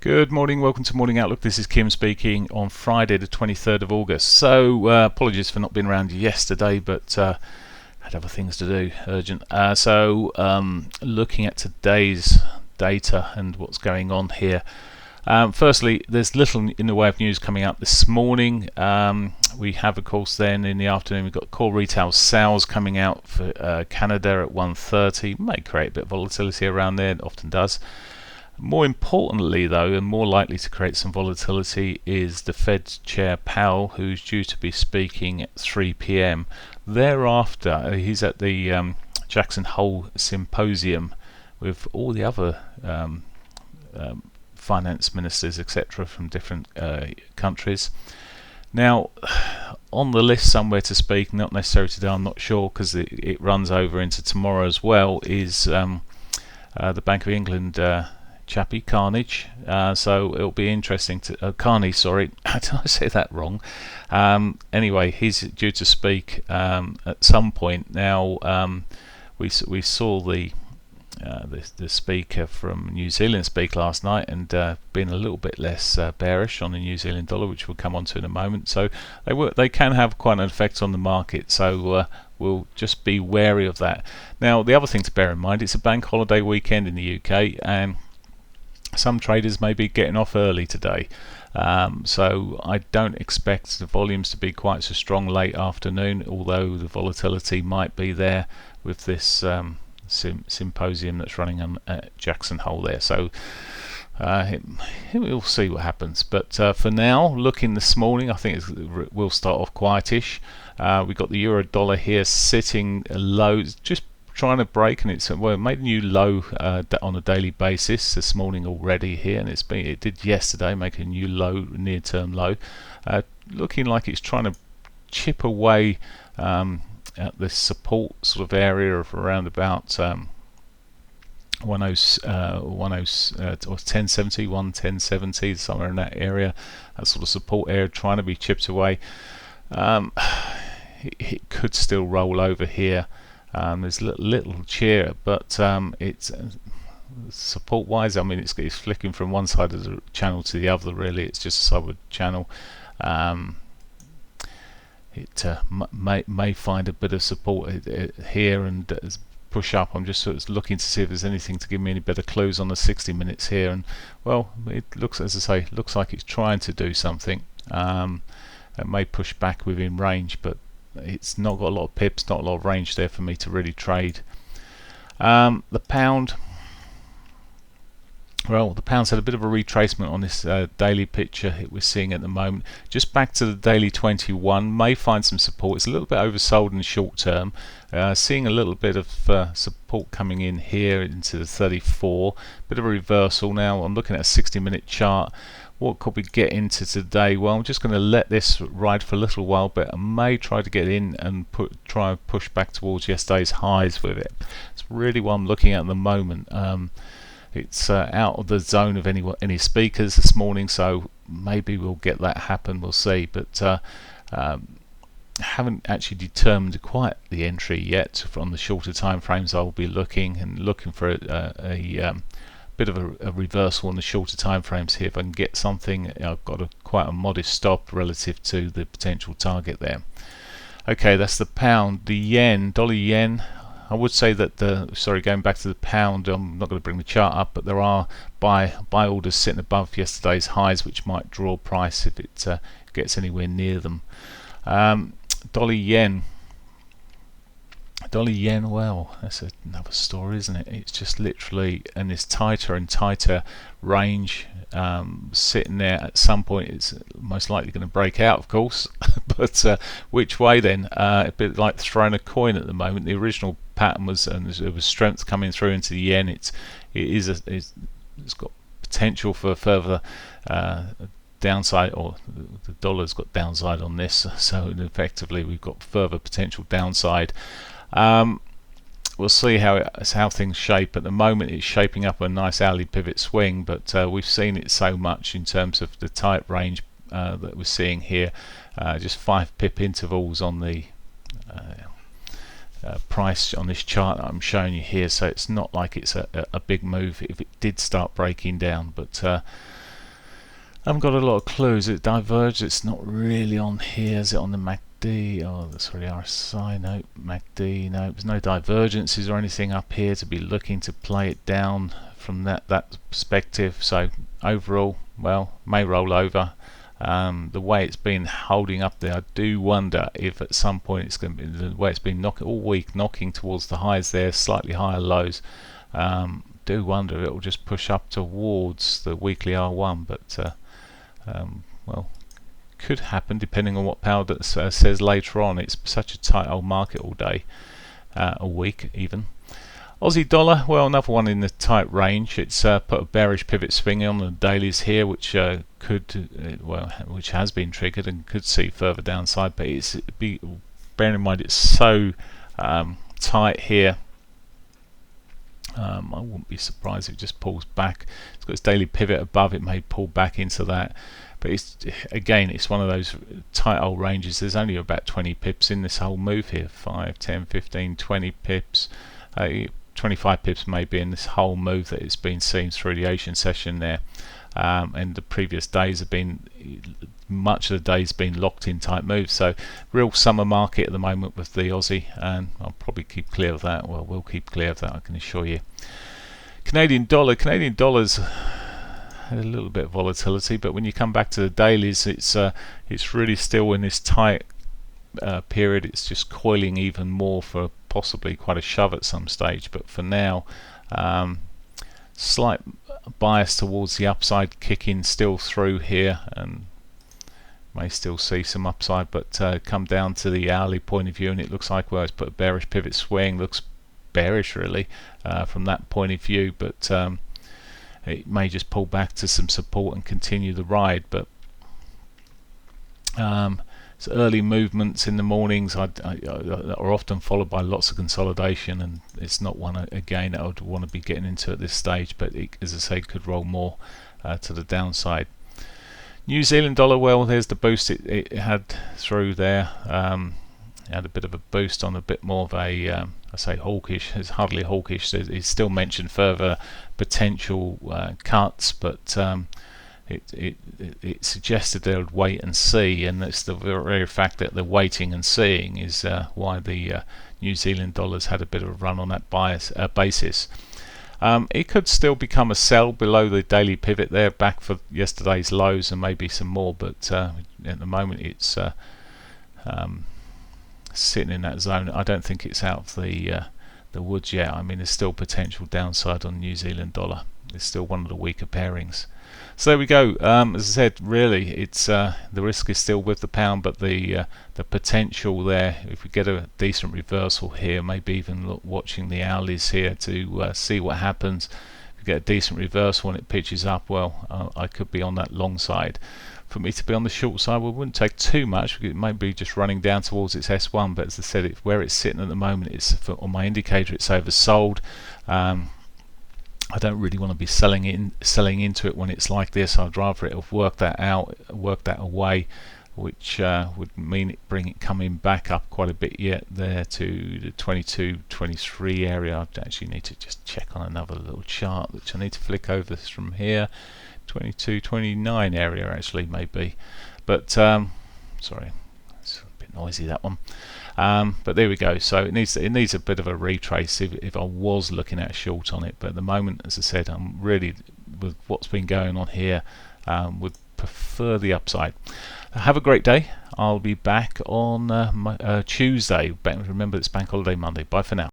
Good morning, welcome to Morning Outlook. This is Kim speaking on Friday the 23rd of August. So apologies for not being around yesterday, but had other things to do, urgent. Looking at today's data and what's going on here. Firstly, there's little in the way of news coming out this morning. We have, of course, then in the afternoon we've got core retail sales coming out for Canada at 1:30. May create a bit of volatility around there, it often does. More importantly, though, and more likely to create some volatility, is the Fed Chair Powell, who's due to be speaking at 3 p.m. Thereafter, he's at the Jackson Hole Symposium with all the other finance ministers, etc., from different countries. Now, on the list somewhere to speak, not necessarily today, I'm not sure, because it runs over into tomorrow as well, is the Bank of England chappie, Carnage. So it'll be interesting to Carney, sorry, did I say that wrong? Anyway, he's due to speak at some point. Now, we saw the speaker from New Zealand speak last night, and been a little bit less bearish on the New Zealand dollar, which we'll come on to in a moment. So they can have quite an effect on the market. So we'll just be wary of that. Now, the other thing to bear in mind, it's a bank holiday weekend in the UK, and some traders may be getting off early today, so I don't expect the volumes to be quite so strong late afternoon, although the volatility might be there with this symposium that's running on at Jackson Hole there. So we'll see what happens, but for now, looking this morning, I think we'll start off quietish. We've got the euro dollar here sitting low, just trying to break, and it made a new low on a daily basis this morning already here, and it did yesterday make a new low, near-term low, looking like it's trying to chip away at this support sort of area of around about 1070, somewhere in that area, that sort of support area trying to be chipped away. It could still roll over here. There's little cheer, but it's support wise, I mean, it's flicking from one side of the channel to the other. Really, it's just a sideward channel. It may find a bit of support here and push up. I'm just sort of looking to see if there's anything to give me any better clues on the 60 minutes here, and well, it looks, as I say, looks like it's trying to do something. It may push back within range, but it's not got a lot of pips, not a lot of range there for me to really trade. The pound, well, the pound's had a bit of a retracement on this daily picture we're seeing at the moment. Just back to the daily 21, may find some support. It's a little bit oversold in the short term. Seeing a little bit of support coming in here into the 34. Bit of a reversal now. I'm looking at a 60-minute chart. What could we get into today? Well, I'm just going to let this ride for a little while, but I may try to get in and try and push back towards yesterday's highs with it. It's really what I'm looking at the moment. It's out of the zone of any speakers this morning, so maybe we'll get that happen. We'll see, but haven't actually determined quite the entry yet. From the shorter time frames, I'll be looking for a bit of a reversal on the shorter time frames here. If I can get something, I've got quite a modest stop relative to the potential target there. Okay, that's the pound. The yen, dollar yen, I would say that going back to the pound, I'm not going to bring the chart up, but there are buy orders sitting above yesterday's highs, which might draw price if it gets anywhere near them. Dollar yen, well, that's another story, isn't it? It's just literally in this tighter and tighter range, sitting there. At some point it's most likely going to break out, of course, but which way then? A bit like throwing a coin at the moment. The original pattern was, and there was strength coming through into the yen. It's got potential for further downside, or the dollar's got downside on this, so effectively we've got further potential downside. We'll see how things shape. At the moment it's shaping up a nice hourly pivot swing, but we've seen it so much in terms of the tight range that we're seeing here. Just 5 pip intervals on the price on this chart that I'm showing you here, so it's not like it's a big move if it did start breaking down, but I haven't got a lot of clues. It diverged. It's not really on here. Is it on the MACD? Oh, sorry, RSI. No, MACD. No, there's no divergences or anything up here to be looking to play it down from that perspective. So overall, well, may roll over. The way it's been holding up there, I do wonder if at some point it's going to be the way it's been knocking all week, knocking towards the highs there, slightly higher lows. Do wonder if it will just push up towards the weekly R1, but well, could happen depending on what Powell says later on. It's such a tight old market all day, a week even. Aussie dollar, well, another one in the tight range. It's put a bearish pivot swing on the dailies here, which which has been triggered and could see further downside. But bearing in mind it's so tight here. I wouldn't be surprised if it just pulls back. It's got its daily pivot above. It may pull back into that. But it's one of those tight old ranges. There's only about 20 pips in this whole move here. 5, 10, 15, 20 pips. 25 pips maybe in this whole move that it's been seen through the Asian session there, and the previous days have been, much of the day's been locked in tight moves. So real summer market at the moment with the Aussie, and I'll probably keep clear of that. Well, we'll keep clear of that, I can assure you. Canadian dollar's had a little bit of volatility, but when you come back to the dailies, it's really still in this tight period. It's just coiling even more for possibly quite a shove at some stage, but for now slight bias towards the upside, kicking still through here, and may still see some upside, but come down to the hourly point of view and it looks like, well, it's put a bearish pivot swing, looks bearish really from that point of view, but it may just pull back to some support and continue the ride. But so early movements in the mornings are often followed by lots of consolidation, and it's not one again I would want to be getting into at this stage, but it, as I say, could roll more to the downside. New Zealand dollar, well, there's the boost it had through there. It had a bit of a boost on a bit more of a I say hawkish. It's hardly hawkish. It's still mentioned further potential cuts, but it suggested they would wait and see, and it's the very fact that they're waiting and seeing is why the New Zealand dollars had a bit of a run on that basis. It could still become a sell below the daily pivot there, back for yesterday's lows and maybe some more, but at the moment it's sitting in that zone. I don't think it's out of the woods yet. I mean, there's still potential downside on New Zealand dollar. It's still one of the weaker pairings. So there we go. As I said, really, it's the risk is still with the pound, but the potential there, if we get a decent reversal here, maybe even watching the hourlies here to see what happens. If we get a decent reversal and it pitches up, well, I could be on that long side. For me to be on the short side, we wouldn't take too much. It might be just running down towards its S1, but as I said, where it's sitting at the moment, it's on my indicator, it's oversold. I don't really want to be selling into it when it's like this. I'd rather it have worked that out, worked that away, which would mean it coming back up quite a bit yet there to the 22, 23 area. I actually need to just check on another little chart, which I need to flick over from here. 22, 29 area actually maybe, but sorry, it's a bit noisy that one. But there we go. So it needs a bit of a retrace if I was looking at a short on it. But at the moment, as I said, I'm really, with what's been going on here, would prefer the upside. Have a great day. I'll be back on Tuesday. Remember, it's Bank Holiday Monday. Bye for now.